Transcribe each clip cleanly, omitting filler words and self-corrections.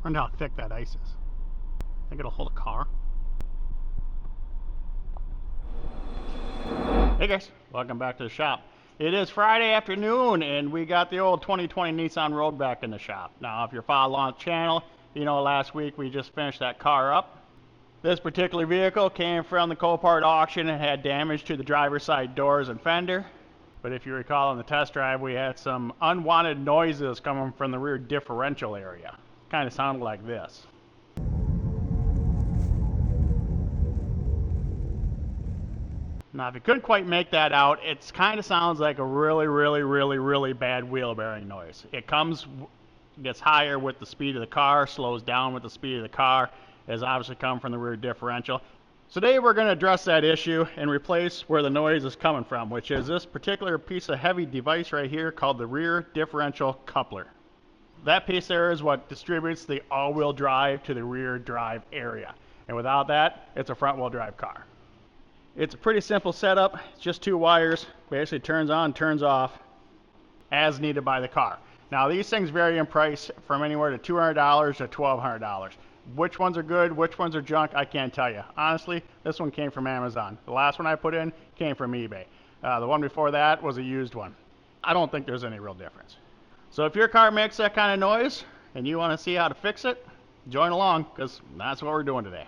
wonder how thick that ice is. I think it'll hold a car. Hey guys, welcome back to the shop. It is Friday afternoon and we got the old 2020 Nissan Rogue back in the shop. Now if you're following on the channel, you know last week we just finished that car up. This particular vehicle came from the Copart auction and had damage to the driver's side doors and fender. But if you recall on the test drive, we had some unwanted noises coming from the rear differential area. Kind of sounded like this. Now if you couldn't quite make that out, it kind of sounds like a really bad wheel bearing noise. It gets higher with the speed of the car, slows down with the speed of the car. It has obviously come from the rear differential. So today we're going to address that issue and replace where the noise is coming from, which is this particular piece of heavy device right here called the rear differential coupler. That piece there is what distributes the all-wheel drive to the rear drive area. And without that, it's a front-wheel drive car. It's a pretty simple setup. It's just two wires. Basically turns on, turns off as needed by the car. Now these things vary in price from anywhere to $200 to $1,200. Which ones are good, which ones are junk, I can't tell you. Honestly, this one came from Amazon. The last one I put in came from eBay. The one before that was a used one. I don't think there's any real difference. So if your car makes that kind of noise and you want to see how to fix it, join along because that's what we're doing today.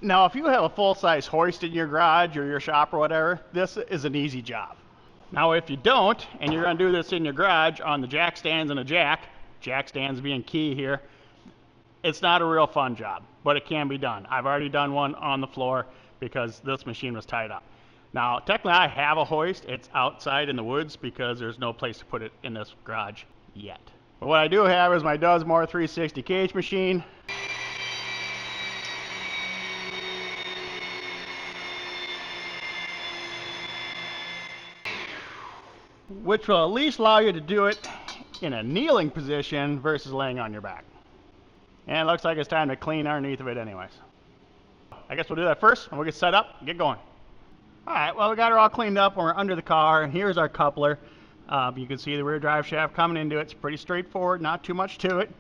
Now, if you have a full-size hoist in your garage or your shop or whatever, this is an easy job. Now, if you don't, and you're going to do this in your garage on the jack stands and a jack stands being key here, it's not a real fun job, but it can be done. I've already done one on the floor because this machine was tied up. Now, technically, I have a hoist. It's outside in the woods because there's no place to put it in this garage yet. But what I do have is my Dusmore 360 cage machine. Which will at least allow you to do it in a kneeling position versus laying on your back. And it looks like it's time to clean underneath of it anyways. I guess we'll do that first and we'll get set up and get going. Alright, well we got her all cleaned up when we're under the car and here's our coupler. You can see the rear drive shaft coming into it. It's pretty straightforward, not too much to it.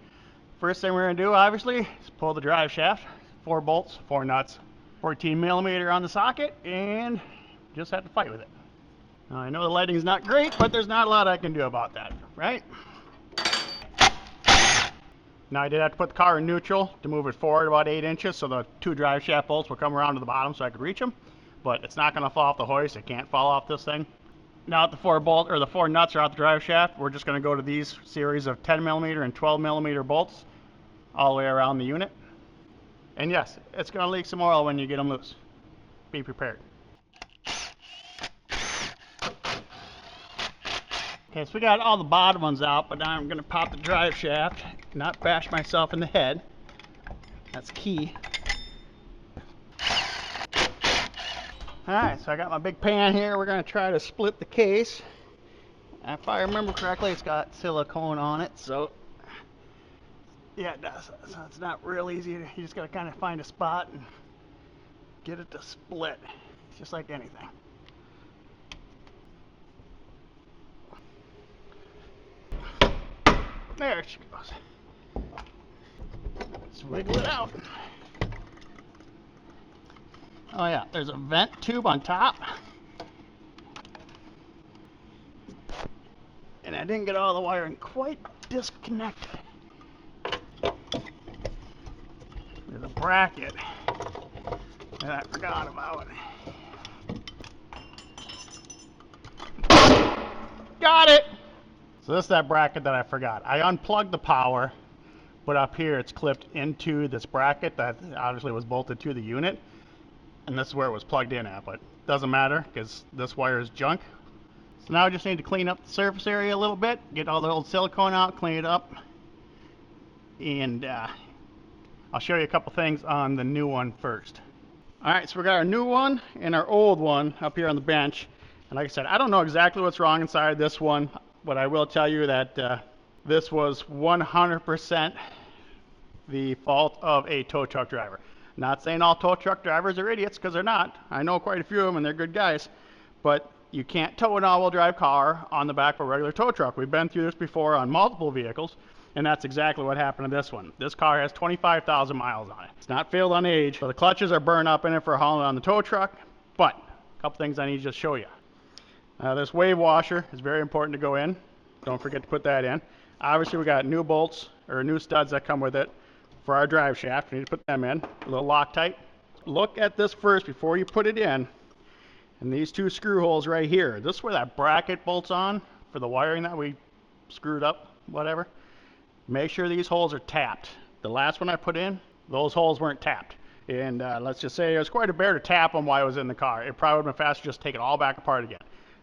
First thing we're going to do obviously is pull the drive shaft. 4 bolts, 4 nuts, 14 millimeter on the socket, and just have to fight with it. Now, I know the lighting's not great, but there's not a lot I can do about that, right? Now I did have to put the car in neutral to move it forward about 8 inches so the 2 drive shaft bolts will come around to the bottom so I could reach them. But it's not going to fall off the hoist. It can't fall off this thing. Now that the 4 nuts are out the drive shaft, we're just going to go to these series of 10 millimeter and 12 millimeter bolts all the way around the unit. And yes, it's going to leak some oil when you get them loose. Be prepared. Okay, so we got all the bottom ones out, but now I'm going to pop the drive shaft, not bash myself in the head. That's key. Alright, so I got my big pan here. We're going to try to split the case. If I remember correctly, it's got silicone on it, so yeah, it does. So it's not real easy. You just got to kind of find a spot and get it to split, just like anything. There she goes. Let's wiggle it out. Oh yeah, there's a vent tube on top. And I didn't get all the wiring quite disconnected. There's a bracket that I forgot about. Got it! So this is that bracket that I forgot. I unplugged the power, but up here it's clipped into this bracket that obviously was bolted to the unit. And this is where it was plugged in at, but it doesn't matter because this wire is junk. So now I just need to clean up the surface area a little bit, get all the old silicone out, clean it up. And I'll show you a couple things on the new one first. Alright, so we got our new one and our old one up here on the bench. And like I said, I don't know exactly what's wrong inside this one. But I will tell you that this was 100% the fault of a tow truck driver. Not saying all tow truck drivers are idiots, because they're not. I know quite a few of them, and they're good guys. But you can't tow an all-wheel drive car on the back of a regular tow truck. We've been through this before on multiple vehicles. And that's exactly what happened to this one. This car has 25,000 miles on it. It's not failed on age, so the clutches are burned up in it for hauling on the tow truck. But a couple things I need to just show you. This wave washer is very important to go in. Don't forget to put that in. Obviously, we got new bolts or new studs that come with it for our drive shaft. We need to put them in. A little Loctite. Look at this first before you put it in. And these two screw holes right here. This is where that bracket bolts on for the wiring that we screwed up, whatever. Make sure these holes are tapped. The last one I put in, those holes weren't tapped. And let's just say it was quite a bear to tap them while I was in the car. It probably would have been faster just to take it all back apart again.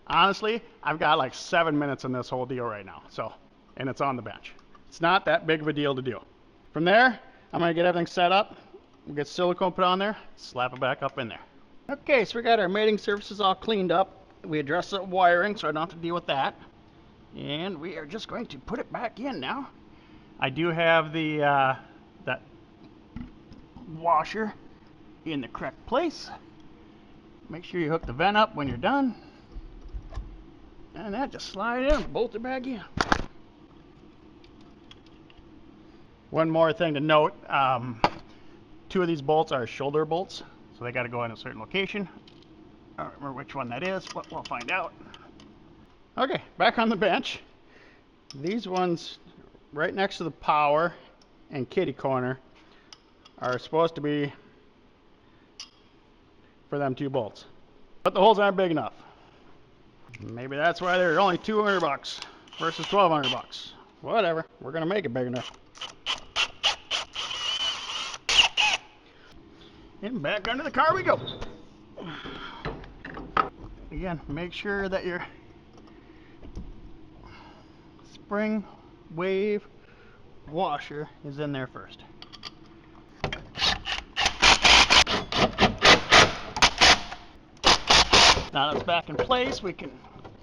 Honestly, I've got like 7 minutes in this whole deal right now. And it's on the bench. It's not that big of a deal to do. From there, I'm going to get everything set up. We'll get silicone put on there, slap it back up in there. Okay, so we got our mating surfaces all cleaned up. We addressed the wiring, so I don't have to deal with that. And we are just going to put it back in now. I do have the that washer in the correct place. Make sure you hook the vent up when you're done. And that just slide in and bolt it back in. One more thing to note, 2 of these bolts are shoulder bolts, so they got to go in a certain location. I don't remember which one that is, but we'll find out. Okay, back on the bench. These ones right next to the power and kitty corner are supposed to be for them 2 bolts. But the holes aren't big enough. Maybe that's why they're only $200 versus $1,200. Whatever, we're gonna make it big enough. And back under the car we go. Again, make sure that your spring wave washer is in there first. Now that's back in place, we can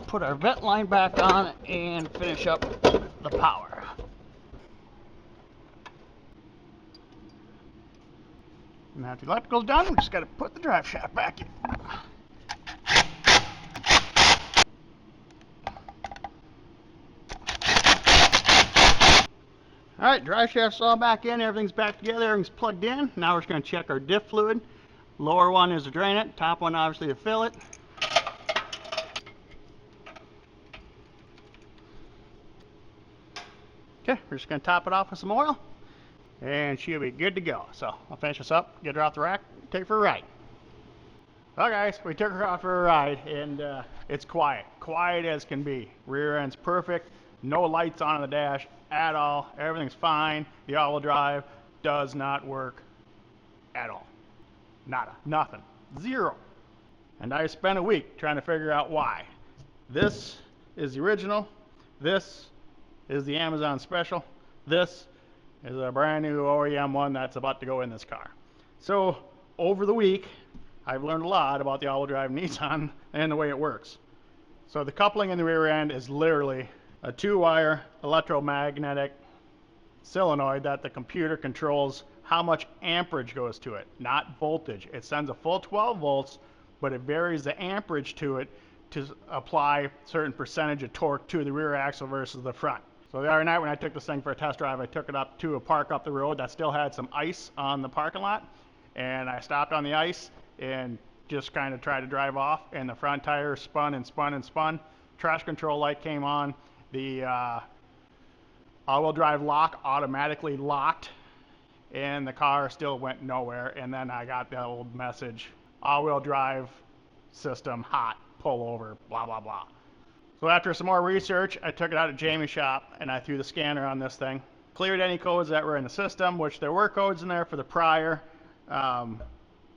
put our vent line back on and finish up the power. Now if the electrical's done, we just got to put the drive shaft back in. Alright, drive shaft's all back in, everything's back together, everything's plugged in. Now we're just going to check our diff fluid. Lower one is to drain it, top one obviously to fill it. Okay, we're just going to top it off with some oil, and she'll be good to go. So I'll finish this up, get her off the rack, take her for a ride. Well guys, we took her out for a ride, and it's quiet as can be. Rear end's perfect, no lights on the dash at all, everything's fine. The all-wheel drive does not work at all. Nada, nothing, zero. And I spent a week trying to figure out why. This is the original, this is the Amazon special, this is a brand new OEM one that's about to go in this car. So over the week, I've learned a lot about the all-wheel drive Nissan and the way it works. So the coupling in the rear end is literally a 2-wire electromagnetic solenoid that the computer controls how much amperage goes to it, not voltage. It sends a full 12 volts, but it varies the amperage to it to apply certain percentage of torque to the rear axle versus the front. So the other night when I took this thing for a test drive, I took it up to a park up the road that still had some ice on the parking lot, and I stopped on the ice and just kind of tried to drive off, and the front tire spun and spun and spun. Traction control light came on. The all-wheel drive lock automatically locked, and the car still went nowhere. And then I got the old message, all-wheel drive system hot, pull over, blah, blah, blah. So after some more research, I took it out to Jamie's shop, and I threw the scanner on this thing. Cleared any codes that were in the system, which there were codes in there for the prior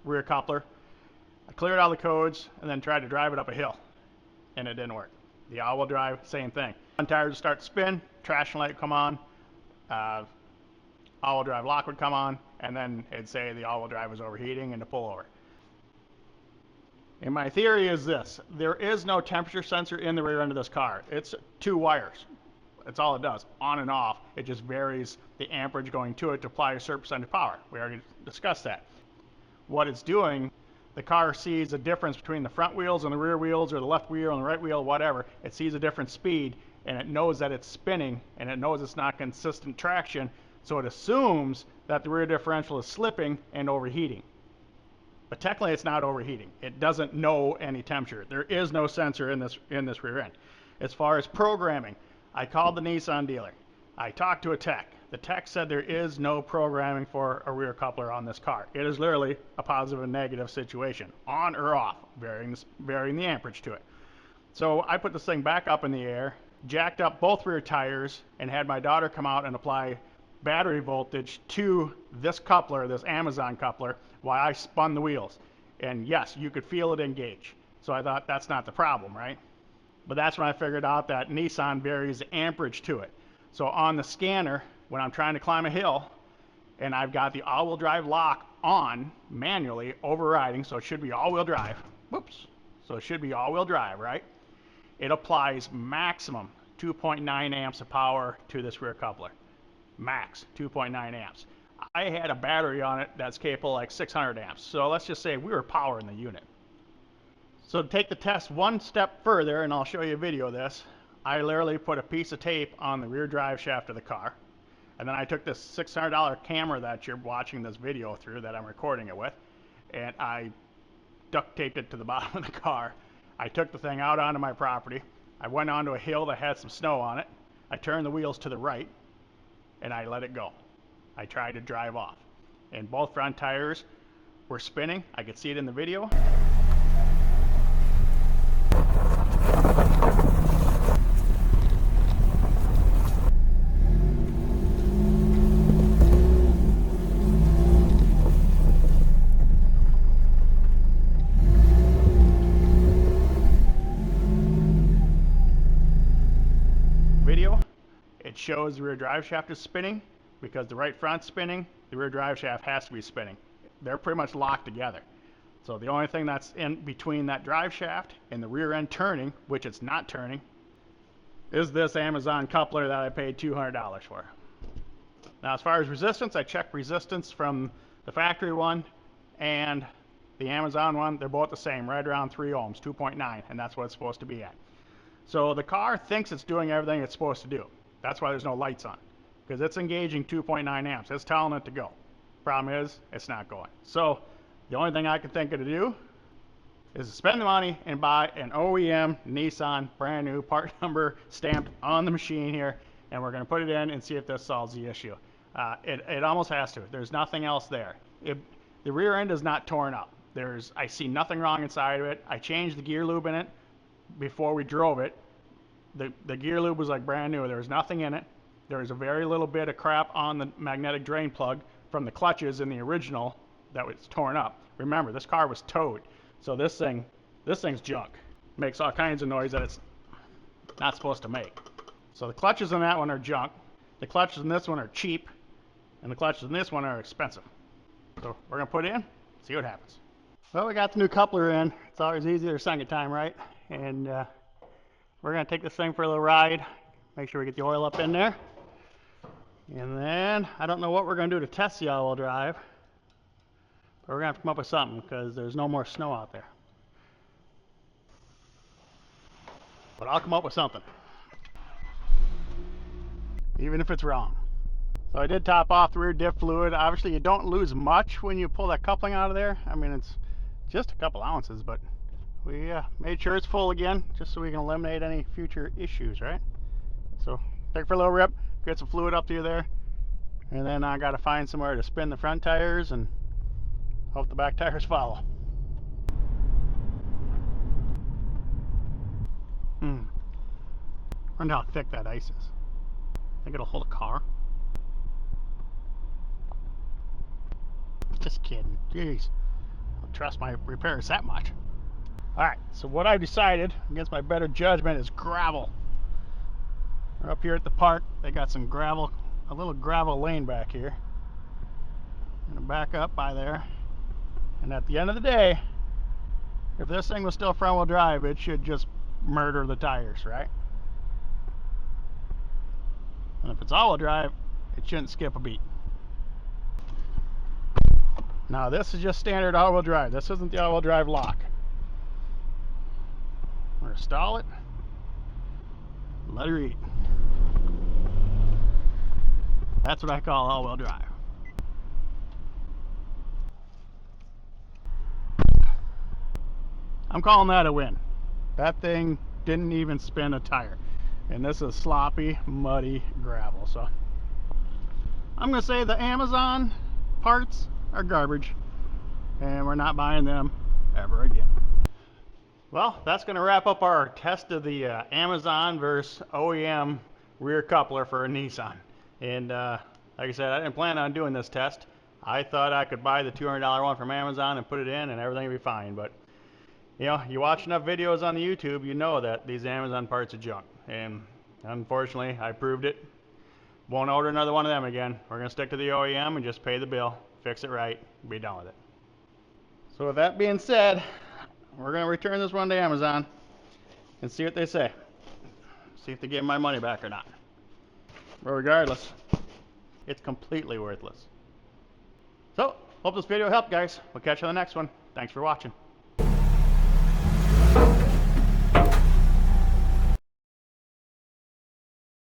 rear coupler. I cleared all the codes, and then tried to drive it up a hill, and it didn't work. The all-wheel drive, same thing. One tire would start to spin, traction light would come on, all-wheel drive lock would come on, and then it'd say the all-wheel drive was overheating and to pull over. And my theory is this: there is no temperature sensor in the rear end of this car. It's 2 wires. That's all it does, on and off. It just varies the amperage going to it to apply a certain percent of power. We already discussed that. What it's doing, the car sees a difference between the front wheels and the rear wheels, or the left wheel and the right wheel, whatever. It sees a different speed, and it knows that it's spinning, and it knows it's not consistent traction, so it assumes that the rear differential is slipping and overheating. But technically it's not overheating. It doesn't know any temperature. There is no sensor in this rear end. As far as programming, I called the Nissan dealer. I talked to a tech. The tech said there is no programming for a rear coupler on this car. It is literally a positive and negative situation, on or off, varying the amperage to it. So I put this thing back up in the air, jacked up both rear tires, and had my daughter come out and apply battery voltage to this coupler, this Amazon coupler, while I spun the wheels. And yes, you could feel it engage. So I thought that's not the problem, right? But that's when I figured out that Nissan varies the amperage to it. So on the scanner, when I'm trying to climb a hill, and I've got the all-wheel drive lock on manually overriding, so it should be all-wheel drive. Whoops. So it should be all-wheel drive, right? It applies maximum 2.9 amps of power to this rear coupler. Max 2.9 amps. I had a battery on it that's capable like 600 amps. So let's just say we were powering the unit. So to take the test one step further, and I'll show you a video of this, I literally put a piece of tape on the rear drive shaft of the car. And then I took this $600 camera that you're watching this video through, that I'm recording it with, and I duct taped it to the bottom of the car. I took the thing out onto my property. I went onto a hill that had some snow on it. I turned the wheels to the right, and I let it go. I tried to drive off. And both front tires were spinning. I could see it in the video. It shows the rear drive shaft is spinning because the right front's spinning, the rear drive shaft has to be spinning. They're pretty much locked together. So the only thing that's in between that drive shaft and the rear end turning, which it's not turning, is this Amazon coupler that I paid $200 for. Now as far as resistance, I checked resistance from the factory one and the Amazon one. They're both the same, right around 3 ohms, 2.9, and that's what it's supposed to be at. So the car thinks it's doing everything it's supposed to do. That's why there's no lights on, because it's engaging 2.9 amps. It's telling it to go. Problem is, it's not going. So the only thing I can think of to do is to spend the money and buy an OEM Nissan brand new part number stamped on the machine here, and we're going to put it in and see if this solves the issue. It almost has to. There's nothing else there. The rear end is not torn up. I see nothing wrong inside of it. I changed the gear lube in it before we drove it. The gear lube was like brand new. There was nothing in it. There was a very little bit of crap on the magnetic drain plug from the clutches in the original that was torn up. Remember, this car was towed, so this thing's junk. Makes all kinds of noise that it's not supposed to make. So the clutches in that one are junk. The clutches in this one are cheap, and the clutches in this one are expensive. So we're gonna put it in, see what happens. Well, we got the new coupler in. It's always easier second time, right? And we're going to take this thing for a little ride, make sure we get the oil up in there. And then, I don't know what we're going to do to test the all-wheel drive, but we're going to have to come up with something because there's no more snow out there. But I'll come up with something, even if it's wrong. So I did top off the rear diff fluid. Obviously, you don't lose much when you pull that coupling out of there. I mean, it's just a couple ounces, but we made sure it's full again, just so we can eliminate any future issues, right? So take it for a little rip, get some fluid up through there, and then I got to find somewhere to spin the front tires and hope the back tires follow. Wonder how thick that ice is. Think it'll hold a car? Just kidding. Jeez. I don't trust my repairs that much. Alright, so what I've decided, against my better judgment, is gravel. We're up here at the park. They got some gravel, a little gravel lane back here. I'm gonna back up by there. And at the end of the day, if this thing was still front wheel drive, it should just murder the tires, right? And if it's all wheel drive, it shouldn't skip a beat. Now this is just standard all wheel drive. This isn't the all wheel drive lock. We're gonna stall it, Let her eat. That's what I call all-wheel drive. I'm calling that a win. That thing didn't even spin a tire. And this is sloppy, muddy gravel. So I'm going to say the Amazon parts are garbage. And we're not buying them ever again. Well, that's going to wrap up our test of the Amazon versus OEM rear coupler for a Nissan. And like I said, I didn't plan on doing this test. I thought I could buy the $200 one from Amazon and put it in and everything would be fine. But you know, you watch enough videos on the YouTube, you know that these Amazon parts are junk. And unfortunately, I proved it. Won't order another one of them again. We're going to stick to the OEM and just pay the bill, fix it right, be done with it. So with that being said, we're going to return this one to Amazon and see what they say. See if they give my money back or not. But regardless, it's completely worthless. So, hope this video helped, guys. We'll catch you on the next one. Thanks for watching.